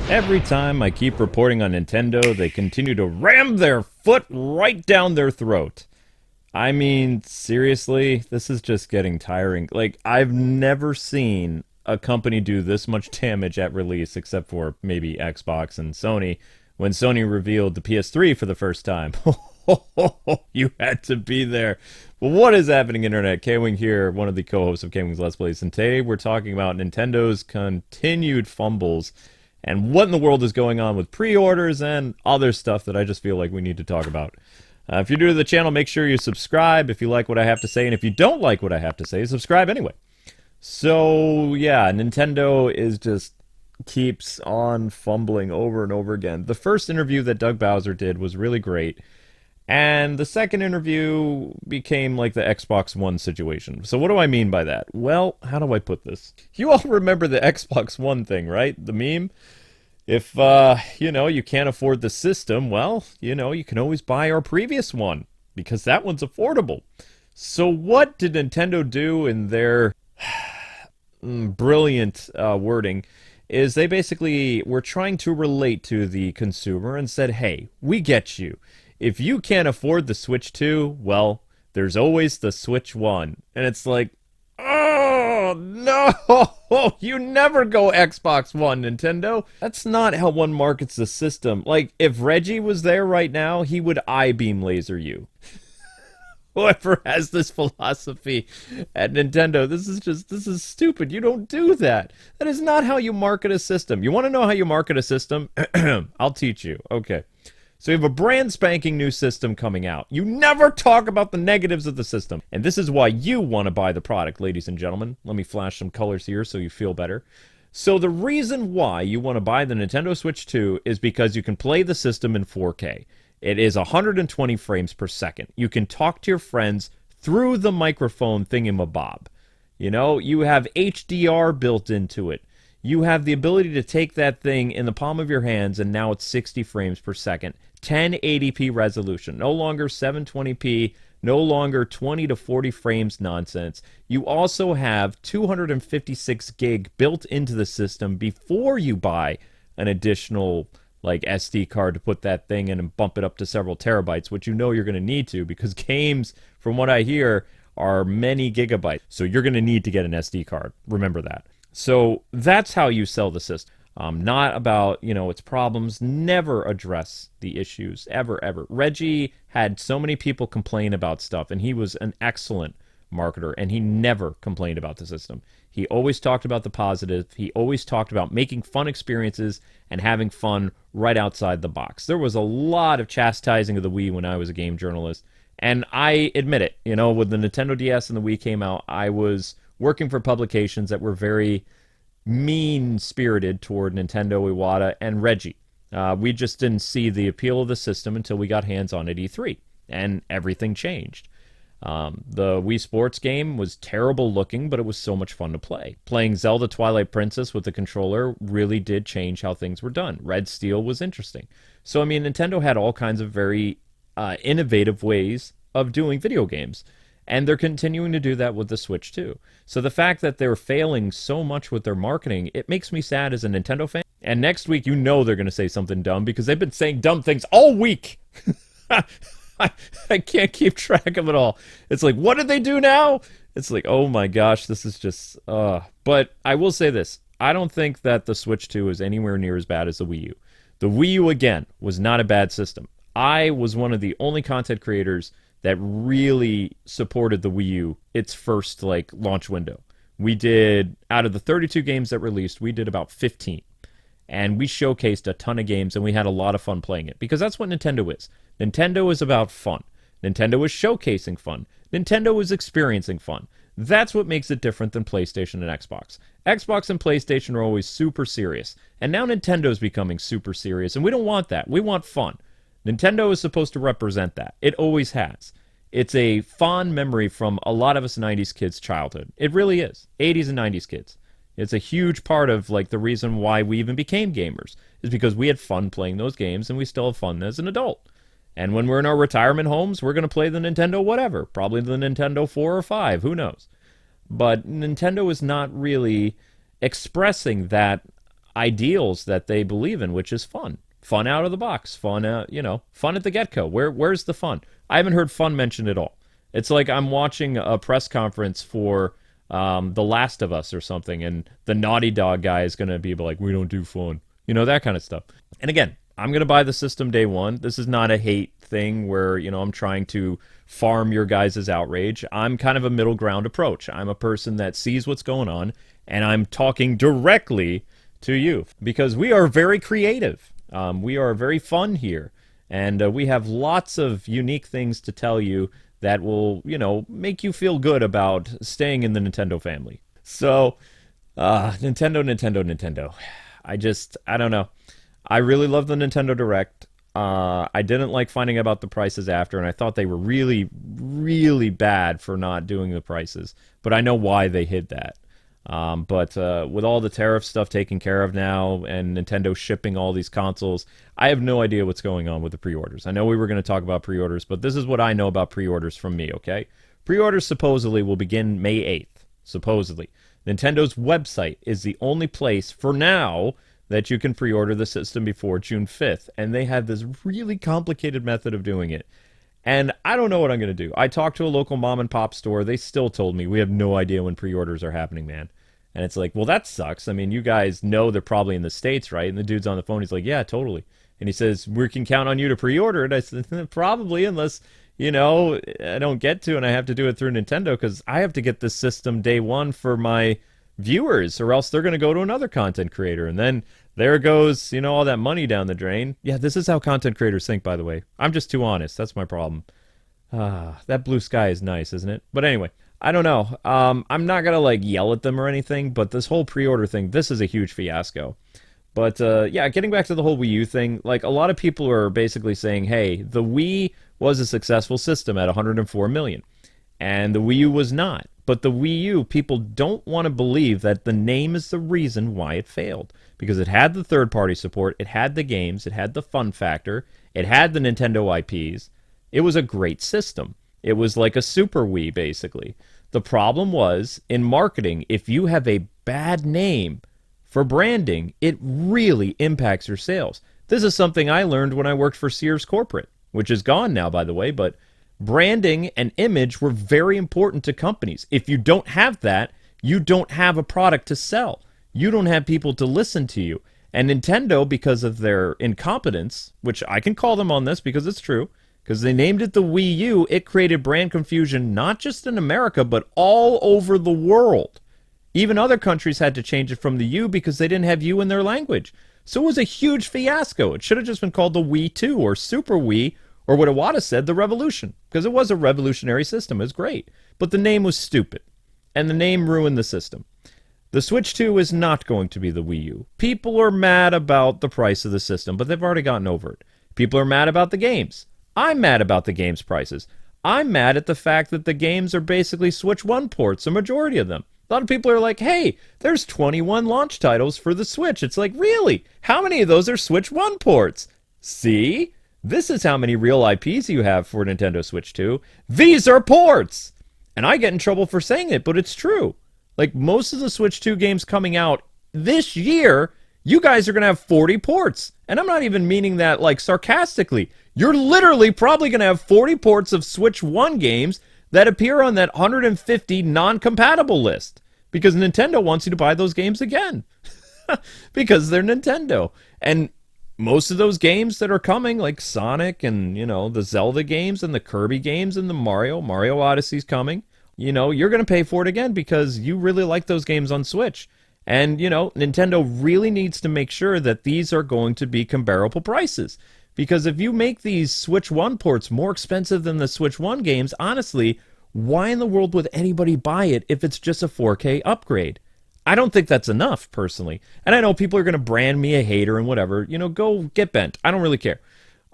Every time I keep reporting on Nintendo, they continue to ram their foot right down their throat. I mean, seriously, this is just getting tiring. Like, I've never seen a company do this much damage at release, except for maybe Xbox and Sony, when Sony revealed the PS3 for the first time. You had to be there. But what is happening, Internet? Kwing here, one of the co-hosts of KwingsLetsPlays, and today we're talking about Nintendo's continued fumbles and what in the world is going on with pre-orders and other stuff that I just feel like we need to talk about. If you're new to the channel, make sure you subscribe if you like what I have to say, and if you don't like what I have to say, subscribe anyway. So, yeah, Nintendo is just keeps on fumbling over and over again. The first interview that Doug Bowser did was really great, and the second interview became like the Xbox One situation. So what do I mean by that? Well, how do I put this? You all remember the Xbox One thing, right? The meme? If, you can't afford the system, well, you can always buy our previous one, because that one's affordable. So what did Nintendo do in their brilliant wording is they basically were trying to relate to the consumer and said, hey, we get you. If you can't afford the Switch 2, well, there's always the Switch 1. And it's like, oh, no! You never go Xbox One, Nintendo. That's not how one markets the system. Like, if Reggie was there right now, he would I-beam laser you. Whoever has this philosophy at Nintendo, this is stupid. You don't do that. That is not how you market a system. You want to know how you market a system? I'll teach you. Okay. So you have a brand spanking new system coming out. You never talk about the negatives of the system. And this is why you want to buy the product, ladies and gentlemen. Let me flash some colors here so you feel better. So the reason why you want to buy the Nintendo Switch 2 is because you can play the system in 4K. It is 120 frames per second. You can talk to your friends through the microphone thingamabob. You have HDR built into it. You have the ability to take that thing in the palm of your hands, and now it's 60 frames per second. 1080p resolution. No longer 720p. No longer 20 to 40 frames nonsense. You also have 256 gig built into the system before you buy an additional SD card to put that thing in and bump it up to several terabytes, which you're going to need to, because games, from what I hear, are many gigabytes. So you're going to need to get an SD card. Remember that. So that's how you sell the system. Not about, its problems. Never address the issues. Ever, ever. Reggie had so many people complain about stuff, and he was an excellent marketer, and he never complained about the system. He always talked about the positive. He always talked about making fun experiences and having fun right outside the box. There was a lot of chastising of the Wii when I was a game journalist, and I admit it. When the Nintendo DS and the Wii came out, I was working for publications that were very mean-spirited toward Nintendo, Iwata, and Reggie. We just didn't see the appeal of the system until we got hands-on at E3, and everything changed. The Wii Sports game was terrible looking, but it was so much fun to play. Playing Zelda Twilight Princess with the controller really did change how things were done. Red Steel was interesting. So, Nintendo had all kinds of very innovative ways of doing video games. And they're continuing to do that with the Switch too. So the fact that they're failing so much with their marketing, it makes me sad as a Nintendo fan. And next week, they're going to say something dumb, because they've been saying dumb things all week. I can't keep track of it all. It's like, what did they do now? It's like, oh my gosh, this is just... But I will say this. I don't think that the Switch 2 is anywhere near as bad as the Wii U. The Wii U, again, was not a bad system. I was one of the only content creators that really supported the Wii U, its first launch window. We did, out of the 32 games that released, we did about 15. And we showcased a ton of games, and we had a lot of fun playing it, because that's what Nintendo is. Nintendo is about fun. Nintendo is showcasing fun. Nintendo is experiencing fun. That's what makes it different than PlayStation and Xbox. Xbox and PlayStation are always super serious, and now Nintendo's becoming super serious, and we don't want that. We want fun. Nintendo is supposed to represent that. It always has. It's a fond memory from a lot of us 90s kids' childhood. It really is. 80s and 90s kids. It's a huge part of the reason why we even became gamers, is because we had fun playing those games, and we still have fun as an adult. And when we're in our retirement homes, we're going to play the Nintendo whatever. Probably the Nintendo 4 or 5. Who knows? But Nintendo is not really expressing that ideals that they believe in, which is fun. Fun out of the box, fun, fun at the get-go. Where's the fun? I haven't heard fun mentioned at all. It's like I'm watching a press conference for The Last of Us or something, and the Naughty Dog guy is going to be like, we don't do fun. That kind of stuff. And again, I'm going to buy the system day one. This is not a hate thing where, I'm trying to farm your guys' outrage. I'm kind of a middle ground approach. I'm a person that sees what's going on, and I'm talking directly to you because we are very creative. We are very fun here, and we have lots of unique things to tell you that will, make you feel good about staying in the Nintendo family. So, Nintendo. I don't know. I really love the Nintendo Direct. I didn't like finding out about the prices after, and I thought they were really, really bad for not doing the prices. But I know why they hid that. But with all the tariff stuff taken care of now and Nintendo shipping all these consoles, I have no idea what's going on with the pre-orders. I know we were going to talk about pre-orders, but this is what I know about pre-orders from me, okay? Pre-orders supposedly will begin May 8th, supposedly. Nintendo website is the only place for now that you can pre-order the system before June 5th, and they have this really complicated method of doing it. And I don't know what I'm going to do. I talked to a local mom and pop store. They still told me, we have no idea when pre-orders are happening, man. And it's like, well, that sucks. I mean, you guys know they're probably in the States, right? And the dude's on the phone. He's like, yeah, totally. And he says, we can count on you to pre-order it. I said, probably, unless, I don't get to and I have to do it through Nintendo because I have to get this system day one for my viewers or else they're going to go to another content creator. And then there goes, all that money down the drain. Yeah, this is how content creators think, by the way. I'm just too honest. That's my problem. That blue sky is nice, isn't it? But anyway, I don't know. I'm not going to, yell at them or anything, but this whole pre-order thing, this is a huge fiasco. But, yeah, getting back to the whole Wii U thing, a lot of people are basically saying, hey, the Wii was a successful system at 104 million, and the Wii U was not. But the Wii U, people don't want to believe that the name is the reason why it failed. Because it had the third-party support, it had the games, it had the fun factor, it had the Nintendo IPs. It was a great system. It was like a Super Wii, basically. The problem was, in marketing, if you have a bad name for branding, it really impacts your sales. This is something I learned when I worked for Sears Corporate, which is gone now, by the way, but branding and image were very important to companies. If you don't have that, you don't have a product to sell. You don't have people to listen to you. And Nintendo, because of their incompetence, which I can call them on this because it's true, because they named it the Wii U, it created brand confusion not just in America, but all over the world. Even other countries had to change it from the U because they didn't have U in their language. So it was a huge fiasco. It should have just been called the Wii 2 or Super Wii, or what Iwata said, the Revolution, because it was a revolutionary system. It was great. But the name was stupid, and the name ruined the system. The Switch 2 is not going to be the Wii U. People are mad about the price of the system, but they've already gotten over it. People are mad about the games. I'm mad about the games prices. I'm mad at the fact that the games are basically Switch 1 ports, a majority of them. A lot of people are like, hey, there's 21 launch titles for the Switch. It's like, really? How many of those are Switch 1 ports? See? This is how many real IPs you have for Nintendo Switch 2. These are ports! And I get in trouble for saying it, but it's true. Most of the Switch 2 games coming out this year, you guys are going to have 40 ports. And I'm not even meaning that, sarcastically. You're literally probably going to have 40 ports of Switch 1 games that appear on that 150 non-compatible list. Because Nintendo wants you to buy those games again. Because they're Nintendo. And most of those games that are coming, like Sonic and, the Zelda games and the Kirby games and the Mario Odyssey's coming. You're going to pay for it again because you really like those games on Switch. And, Nintendo really needs to make sure that these are going to be comparable prices. Because if you make these Switch 1 ports more expensive than the Switch 1 games, honestly, why in the world would anybody buy it if it's just a 4K upgrade? I don't think that's enough, personally. And I know people are going to brand me a hater and whatever. Go get bent. I don't really care.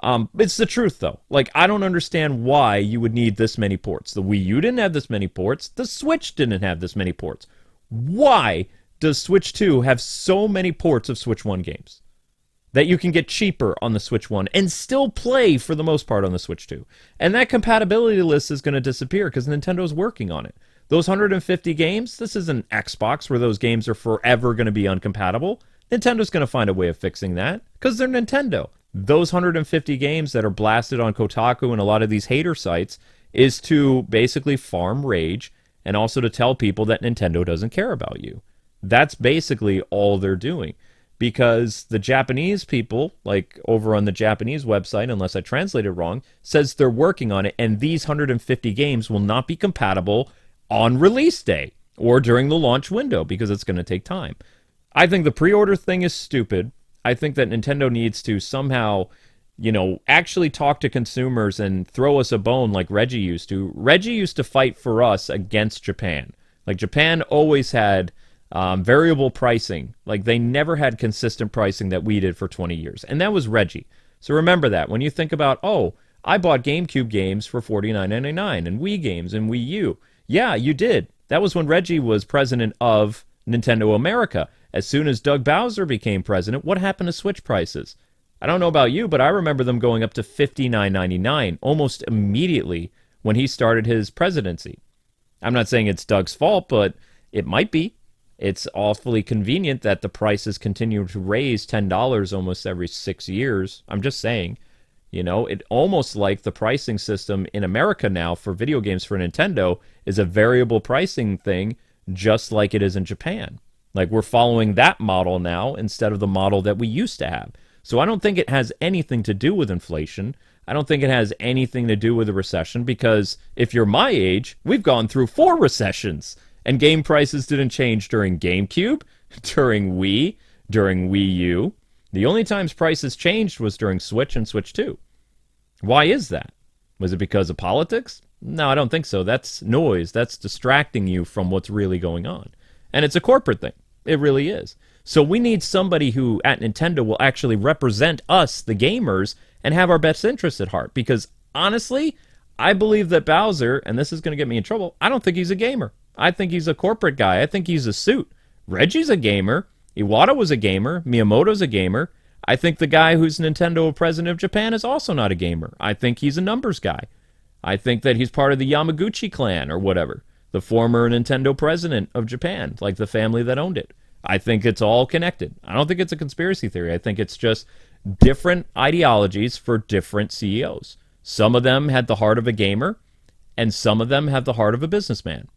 It's the truth, though. I don't understand why you would need this many ports. The Wii U didn't have this many ports. The Switch didn't have this many ports. Why does Switch 2 have so many ports of Switch 1 games that you can get cheaper on the Switch 1 and still play, for the most part, on the Switch 2? And that compatibility list is going to disappear because Nintendo's working on it. Those 150 games, this isn't Xbox where those games are forever going to be uncompatible. Nintendo's going to find a way of fixing that because they're Nintendo. Those 150 games that are blasted on Kotaku and a lot of these hater sites is to basically farm rage and also to tell people that Nintendo doesn't care about you. That's basically all they're doing. Because the Japanese people, like over on the Japanese website, unless I translated wrong, says they're working on it, and these 150 games will not be compatible on release day or during the launch window because it's going to take time. I think the pre-order thing is stupid. I think that Nintendo needs to somehow, actually talk to consumers and throw us a bone like Reggie used to. Reggie used to fight for us against Japan. Like, Japan always had variable pricing. Like, they never had consistent pricing that we did for 20 years. And that was Reggie. So remember that. When you think about, I bought GameCube games for $49.99 and Wii games and Wii U. Yeah, you did. That was when Reggie was president of Nintendo America. As soon as Doug Bowser became president, what happened to Switch prices? I don't know about you, but I remember them going up to $59.99 almost immediately when he started his presidency. I'm not saying it's Doug's fault, but it might be. It's awfully convenient that the prices continue to raise $10 almost every 6 years. I'm just saying, it almost like the pricing system in America now for video games for Nintendo is a variable pricing thing, just like it is in Japan. Like, we're following that model now instead of the model that we used to have. So I don't think it has anything to do with inflation. I don't think it has anything to do with a recession because if you're my age, we've gone through 4 recessions. And game prices didn't change during GameCube, during Wii, during Wii U. The only times prices changed was during Switch and Switch 2. Why is that? Was it because of politics? No, I don't think so. That's noise. That's distracting you from what's really going on. And it's a corporate thing. It really is. So we need somebody who, at Nintendo, will actually represent us, the gamers, and have our best interests at heart. Because, honestly, I believe that Bowser, and this is going to get me in trouble, I don't think he's a gamer. I think he's a corporate guy. I think he's a suit. Reggie's a gamer. Iwata was a gamer. Miyamoto's a gamer. I think the guy who's Nintendo president of Japan is also not a gamer. I think he's a numbers guy. I think that he's part of the Yamaguchi clan or whatever. The former Nintendo president of Japan, like the family that owned it. I think it's all connected. I don't think it's a conspiracy theory. I think it's just different ideologies for different CEOs. Some of them had the heart of a gamer, and some of them have the heart of a businessman.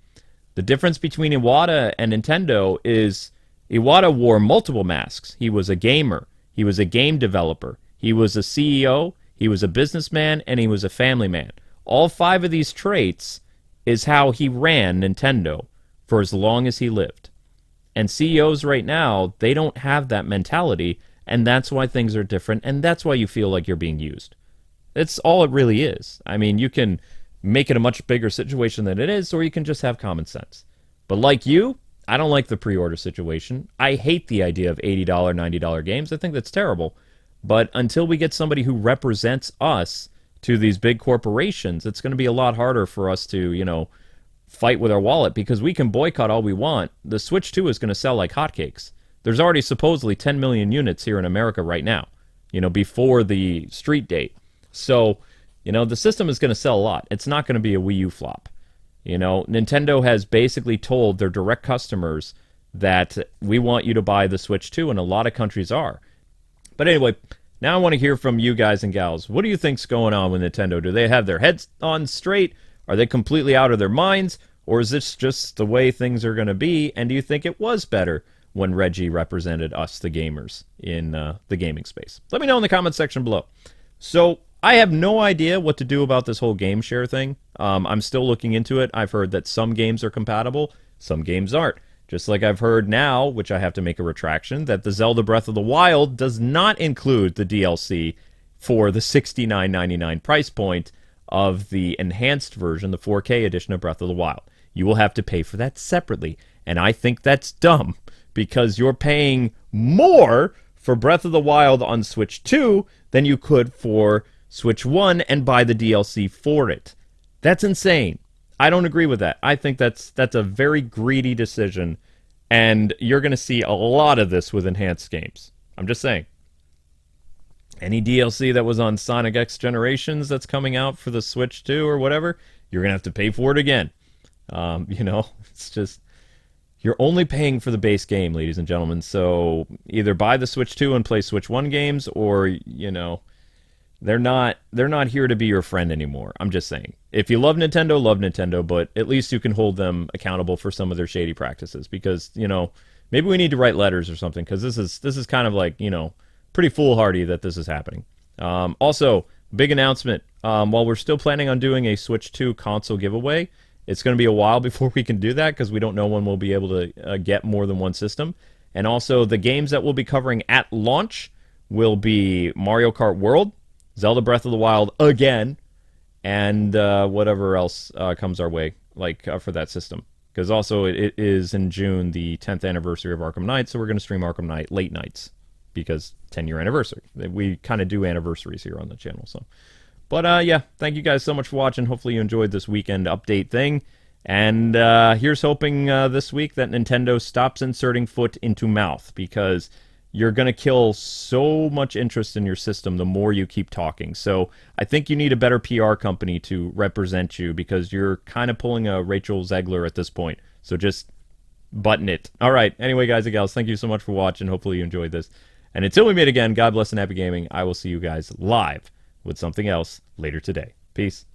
The difference between Iwata and Nintendo is Iwata wore multiple masks. He was a gamer. He was a game developer. He was a CEO. He was a businessman, and he was a family man. All 5 of these traits is how he ran Nintendo for as long as he lived. And CEOs right now, they don't have that mentality, and that's why things are different, and that's why you feel like you're being used. That's all it really is. I mean, you can make it a much bigger situation than it is, or you can just have common sense. But like you, I don't like the pre-order situation. I hate the idea of $80, $90 games. I think that's terrible. But until we get somebody who represents us to these big corporations, it's going to be a lot harder for us to, fight with our wallet because we can boycott all we want. The Switch 2 is going to sell like hotcakes. There's already supposedly 10 million units here in America right now, before the street date. So, the system is going to sell a lot. It's not going to be a Wii U flop. Nintendo has basically told their direct customers that we want you to buy the Switch 2, and a lot of countries are. But anyway, now I want to hear from you guys and gals. What do you think's going on with Nintendo? Do they have their heads on straight? Are they completely out of their minds? Or is this just the way things are going to be? And do you think it was better when Reggie represented us, the gamers, in the gaming space? Let me know in the comment section below. So, I have no idea what to do about this whole game share thing. I'm still looking into it. I've heard that some games are compatible, some games aren't. Just like I've heard now, which I have to make a retraction, that the Zelda Breath of the Wild does not include the DLC for the $69.99 price point of the enhanced version, the 4K edition of Breath of the Wild. You will have to pay for that separately. And I think that's dumb because you're paying more for Breath of the Wild on Switch 2 than you could for Switch 1 and buy the DLC for it. That's insane. I don't agree with that. I think that's a very greedy decision, and you're going to see a lot of this with enhanced games. I'm just saying. Any DLC that was on Sonic X Generations that's coming out for the Switch 2 or whatever, you're going to have to pay for it again. It's just... You're only paying for the base game, ladies and gentlemen. So either buy the Switch 2 and play Switch 1 games, or they're not here to be your friend anymore. I'm just saying. If you love Nintendo, but at least you can hold them accountable for some of their shady practices, because maybe we need to write letters or something, because this is kind of like pretty foolhardy that this is happening. Also, big announcement. While we're still planning on doing a Switch 2 console giveaway, it's going to be a while before we can do that because we don't know when we'll be able to get more than one system. And also, the games that we'll be covering at launch will be Mario Kart World, Zelda Breath of the Wild again, and whatever else comes our way, like for that system. Because also, it is in June, the 10th anniversary of Arkham Knight, so we're going to stream Arkham Knight late nights because 10-year anniversary. We kind of do anniversaries here on the channel, so. But yeah, thank you guys so much for watching. Hopefully you enjoyed this weekend update thing. And here's hoping this week that Nintendo stops inserting foot into mouth, because you're going to kill so much interest in your system the more you keep talking. So I think you need a better PR company to represent you, because you're kind of pulling a Rachel Zegler at this point. So just button it. All right. Anyway, guys and gals, thank you so much for watching. Hopefully you enjoyed this. And until we meet again, God bless and happy gaming. I will see you guys live with something else later today. Peace.